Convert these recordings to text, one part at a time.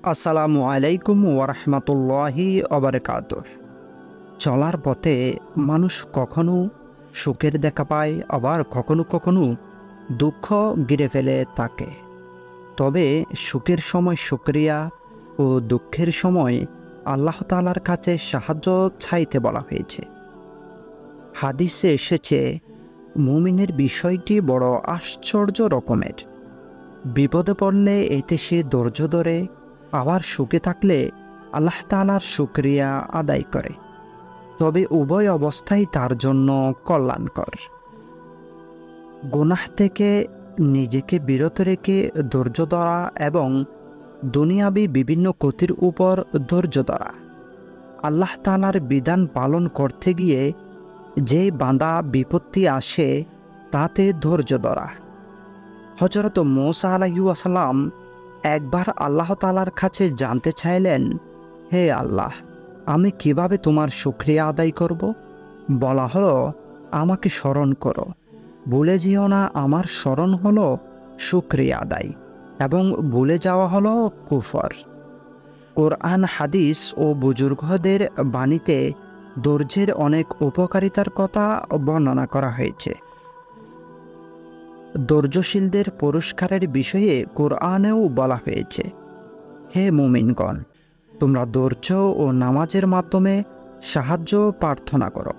আসসালামু আলাইকুম ওরহমতুল্লাহি ওবারাকাতুহ। চলার পথে মানুষ কখনো সুখের দেখা পায়, আবার কখনো কখনো দুঃখ ঘিরে ফেলে তাকে। তবে সুখের সময় শুকরিয়া ও দুঃখের সময় আল্লাহ তাআলার কাছে সাহায্য চাইতে বলা হয়েছে। হাদিসে এসেছে, মুমিনের বিষয়টি বড় আশ্চর্য রকমের। বিপদে পড়লে এতে সে ধৈর্য ধরে, আবার সুখে থাকলে আল্লাহ তাআলার শুকরিয়া আদায় করে। তবে উভয় অবস্থাই তার জন্য কল্যাণকর। গুনাহ থেকে নিজেকে বিরত রেখে ধৈর্য ধরা এবং দুনিয়াবি বিভিন্ন ক্ষতির উপর ধৈর্য ধরা। আল্লাহ তাআলার বিধান পালন করতে গিয়ে যে বাঁধা বিপত্তি আসে তাতে ধৈর্য ধরা। হযরত মূসা আলাইহিস সালাম একবার আল্লাহ তাআলার কাছে জানতে চাইলেন, হে আল্লাহ, আমি কিভাবে তোমার শুকরিয়া আদায় করব? বলা হলো, আমাকে স্মরণ করো, ভুলে যেও না। আমার স্মরণ হলো শুকরিয়া আদায় এবং ভুলে যাওয়া হলো কুফর। কোরআন, হাদিস ও বুজুর্গদের বাণীতে ধৈর্যের অনেক উপকারিতার কথা বর্ণনা করা হয়েছে। ধৈর্যশীলদের পুরস্কারের বিষয়ে কোরআনেও বলা হয়েছে, হে মুমিনগণ, তোমরা ধৈর্য ও নামাজের মাধ্যমে সাহায্য প্রার্থনা করো।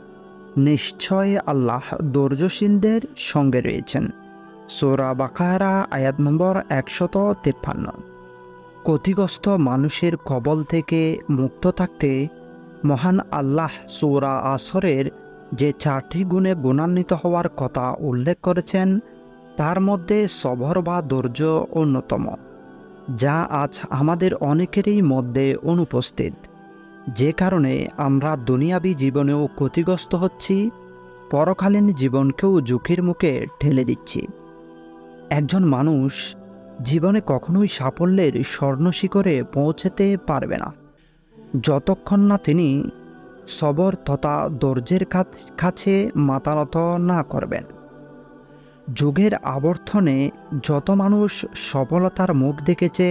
নিশ্চয় আল্লাহ ধৈর্যশীলদের সঙ্গে রয়েছেন। সূরা বাকারা আয়াত নম্বর 153। ক্ষতিগ্রস্ত মানুষের কবল থেকে মুক্ত থাকতে মহান আল্লাহ সূরা আসরের যে 4টি গুণে গুণান্বিত হওয়ার কথা উল্লেখ করেছেন, তার মধ্যে সবর বা ধৈর্য অন্যতম, যা আজ আমাদের অনেকেরই মধ্যে অনুপস্থিত। যে কারণে আমরা দুনিয়াবী জীবনেও ক্ষতিগ্রস্ত হচ্ছি, পরকালীন জীবনকেও ঝুঁকির মুখে ঠেলে দিচ্ছি। একজন মানুষ জীবনে কখনোই সাফল্যের স্বর্ণশিখরে পৌঁছতে পারবে না যতক্ষণ না তিনি সবর তথা ধৈর্যের কাছে মাথা নত না করবেন। যুগের আবর্তনে যত মানুষ সফলতার মুখ দেখেছে,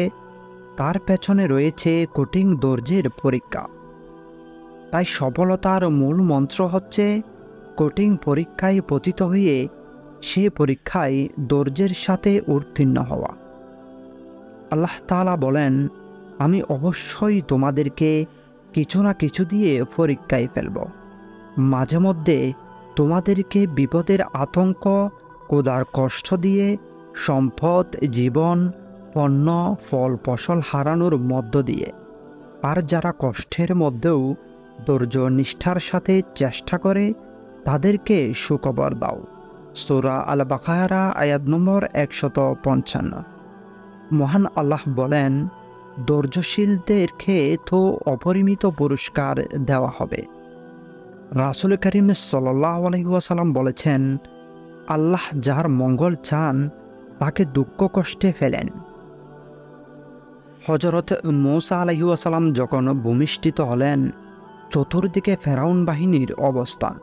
তার পেছনে রয়েছে কঠিন ধৈর্যের পরীক্ষা। তাই সফলতার মূল মন্ত্র হচ্ছে কঠিন পরীক্ষায় পতিত হয়ে সে পরীক্ষায় ধৈর্যের সাথে উত্তীর্ণ হওয়া। আল্লাহ তাআলা বলেন, আমি অবশ্যই তোমাদেরকে কিছু না কিছু দিয়ে পরীক্ষায় ফেলব। মাঝে মধ্যে তোমাদেরকে বিপদের আতঙ্ক, ক্ষুধার কষ্ট দিয়ে, সম্পদ, জীবন, পণ্য, ফল ফসল হারানোর মধ্য দিয়ে। আর যারা কষ্টের মধ্যেও ধৈর্য নিষ্ঠার সাথে চেষ্টা করে, তাদেরকে সুখবর দাও। সূরা আল বাকারা আয়াত নম্বর 155। মহান আল্লাহ বলেন, ধৈর্যশীলদেরকে তো অপরিমিত পুরস্কার দেওয়া হবে। রাসূল করিম সাল্লাল্লাহু আলাইহি ওয়াসাল্লাম বলেছেন, আল্লাহ যার মঙ্গল চান তাকে দুঃখ কষ্টে ফেলেন। হযরত মূসা আলাইহিস সালাম যখন ভূমিষ্ঠিত হলেন, চতুর্দিকে ফেরাউন বাহিনীর অবস্থান।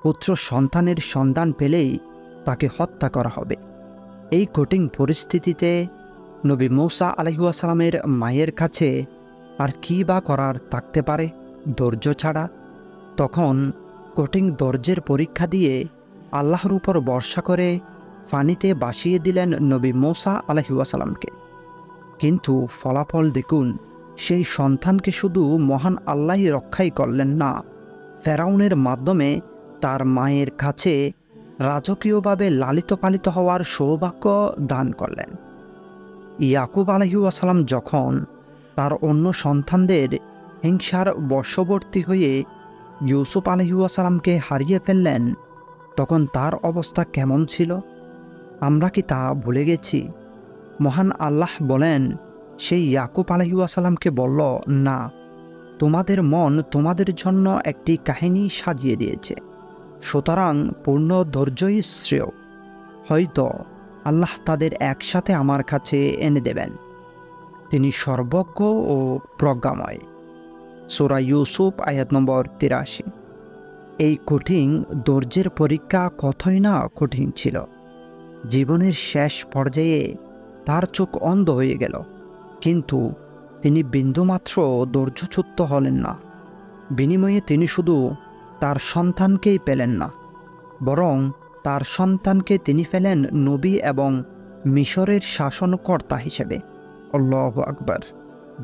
পুত্র সন্তানের সন্ধান পেলেই তাকে হত্যা করা হবে। এই কঠিন পরিস্থিতিতে নবী মূসা আলাইহিস সালামের মায়ের কাছে আর কী বা করার থাকতে পারে ধৈর্য ছাড়া? তখন কঠিন ধৈর্যের পরীক্ষা দিয়ে আল্লাহর উপর ভরসা করে পানিতে ভাসিয়ে দিলেন নবী মূসা আলাইহিস সালামকে। কিন্তু ফলাফল দেখুন, সেই সন্তানকে শুধু মহান আল্লাহই রক্ষাই করলেন না, ফেরাউনের মাধ্যমে তার মায়ের কাছে রাজকীয়ভাবে লালিত পালিত হওয়ার সৌভাগ্য দান করলেন। ইয়াকুব আলাইহিস সালাম যখন তার অন্য সন্তানদের হিংসার বশবর্তী হয়ে ইউসুফ আলাইহিস সালামকে হারিয়ে ফেললেন, তখন তার অবস্থা কেমন ছিল আমরা কি তা ভুলে গেছি? মহান আল্লাহ বলেন, সেই ইয়াকুব আলাইহিস সালামকে বলল, না, তোমাদের মন তোমাদের জন্য একটি কাহিনী সাজিয়ে দিয়েছে, সুতরাং পূর্ণ ধৈর্যই শ্রেয়। হয়তো আল্লাহ তাদের একসাথে আমার কাছে এনে দেবেন। তিনি সর্বজ্ঞ ও প্রজ্ঞাময়। সূরা ইউসুফ আয়াত নম্বর 83। এই কঠিন ধৈর্যের পরীক্ষা কতই না কঠিন ছিল। জীবনের শেষ পর্যায়ে তার চোখ অন্ধ হয়ে গেল, কিন্তু তিনি বিন্দুমাত্র ধৈর্যচ্যুত হলেন না। বিনিময়ে তিনি শুধু তার সন্তানকেই পেলেন না, বরং তার সন্তানকে তিনি পেলেন নবী এবং মিশরের শাসনকর্তা হিসেবে। আল্লাহু আকবার!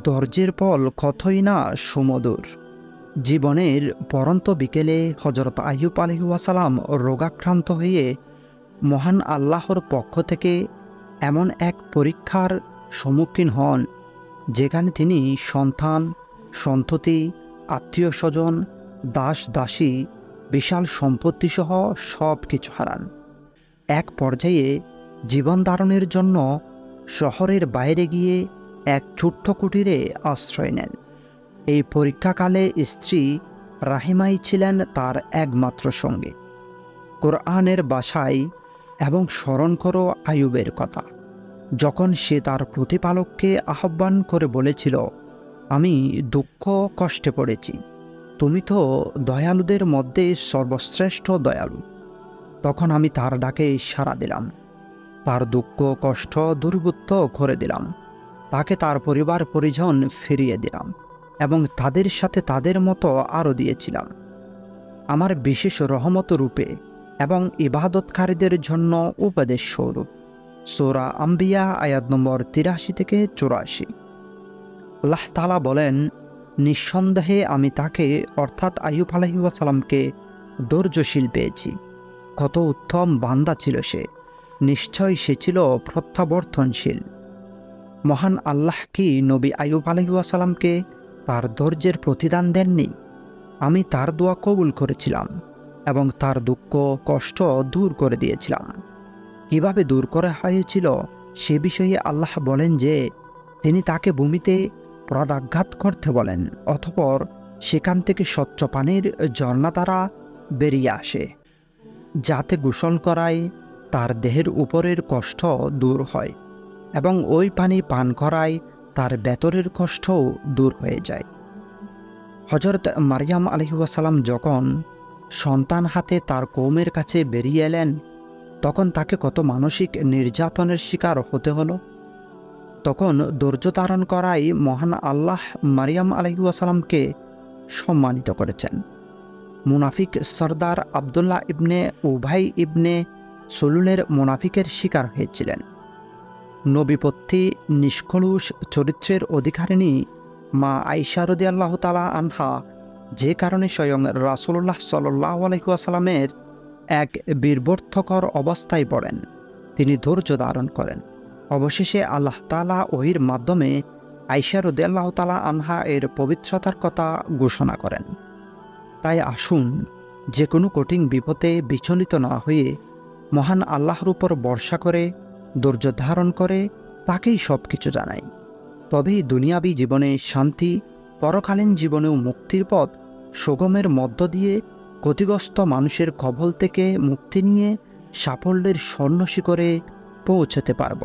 ধৈর্যের ফল কতই না সুমধুর। জীবনের পরন্ত বিকেলে হযরত আইয়ুব আলাইহিস সালাম রোগাক্রান্ত হয়ে মহান আল্লাহর পক্ষ থেকে এমন এক পরীক্ষার সম্মুখীন হন, যেখানে তিনি সন্তান, সন্ততি, আত্মীয় স্বজন, দাস দাসী, বিশাল সম্পত্তিসহ সব কিছু হারান। এক পর্যায়ে জীবন ধারণের জন্য শহরের বাইরে গিয়ে এক ছোট্ট কুটিরে আশ্রয় নেন। এই পরীক্ষাকালে স্ত্রী রাহিমাই ছিলেন তার একমাত্র সঙ্গী। কোরআনের ভাষায় এবং স্মরণ করো আইয়ুবের কথা, যখন সে তার প্রতিপালককে আহ্বান করে বলেছিল, আমি দুঃখ কষ্টে পড়েছি, তুমি তো দয়ালুদের মধ্যে সর্বশ্রেষ্ঠ দয়ালু। তখন আমি তার ডাকে সাড়া দিলাম, তার দুঃখ কষ্ট দূরীভূত করে দিলাম, তাকে তার পরিবার পরিজন ফিরিয়ে দিলাম এবং তাদের সাথে তাদের মতো আরও দিয়েছিলাম আমার বিশেষ রহমত রূপে এবং ইবাদতকারীদের জন্য উপদেশ স্বরূপ। সূরা আম্বিয়া আয়াত নম্বর 83 থেকে 84। আল্লাহ তাআলা বলেন, নিঃসন্দেহে আমি তাকে অর্থাৎ আইয়ুব আলাইহিস সালামকে ধৈর্যশীল পেয়েছি। কত উত্তম বান্দা ছিল সে! নিশ্চয় সে ছিল প্রত্যাবর্তনশীল। মহান আল্লাহ কি নবী আইয়ুব আলাইহিস সালামকে তার ধৈর্যের প্রতিদান দেননি? আমি তার দোয়া কবুল করেছিলাম এবং তার দুঃখ কষ্ট দূর করে দিয়েছিলাম। কিভাবে দূর করা হয়েছিল সে বিষয়ে আল্লাহ বলেন যে, তিনি তাকে ভূমিতে পদাঘাত করতে বলেন, অতঃপর সেখান থেকে স্বচ্ছ পানির ঝর্ণা দ্বারা বেরিয়ে আসে, যাতে গোসল করায় তার দেহের উপরের কষ্ট দূর হয় এবং ওই পানি পান করায় তার ভেতরের কষ্টও দূর হয়ে যায়। হযরত মারিয়াম আলাইহিস সালাম যখন সন্তান হাতে তার কওমের কাছে বেরিয়ে এলেন, তখন তাকে কত মানসিক নির্যাতনের শিকার হতে হলো। তখন ধৈর্য ধারণ করাই মহান আল্লাহ মারিয়াম আলাইহিস সালামকে সম্মানিত করেছেন। মুনাফিক সর্দার আবদুল্লাহ ইবনে উবাই ইবনে সুলুলের মুনাফিকের শিকার হয়েছিলেন। নবীপত্নী নিষ্কলুষ চরিত্রের অধিকারিণী মা আয়েশা রাদিয়াল্লাহু তাআলা আনহা যে কারণে স্বয়ং রাসূলুল্লাহ সাল্লাল্লাহু আলাইহি ওয়াসাল্লামের এক বীরবর্থকর অবস্থায় পড়েন, তিনি ধৈর্য ধারণ করেন। অবশেষে আল্লাহ তাআলা ওহীর মাধ্যমে আয়েশা রাদিয়াল্লাহু তাআলা আনহা এর পবিত্রতার কথা ঘোষণা করেন। তাই আসুন, যে কোনো কঠিন বিপদে বিচলিত না হয়ে মহান আল্লাহর উপর ভরসা করে ধৈর্য ধারণ করে তাকেই সব কিছু জানাই। তবেই দুনিয়াবী জীবনে শান্তি, পরকালীন জীবনেও মুক্তির পথ সুগমের মধ্য দিয়ে ক্ষতিগ্রস্ত মানুষের কবল থেকে মুক্তি নিয়ে সাফল্যের স্বর্ণ শিখরে পৌঁছাতে পারব।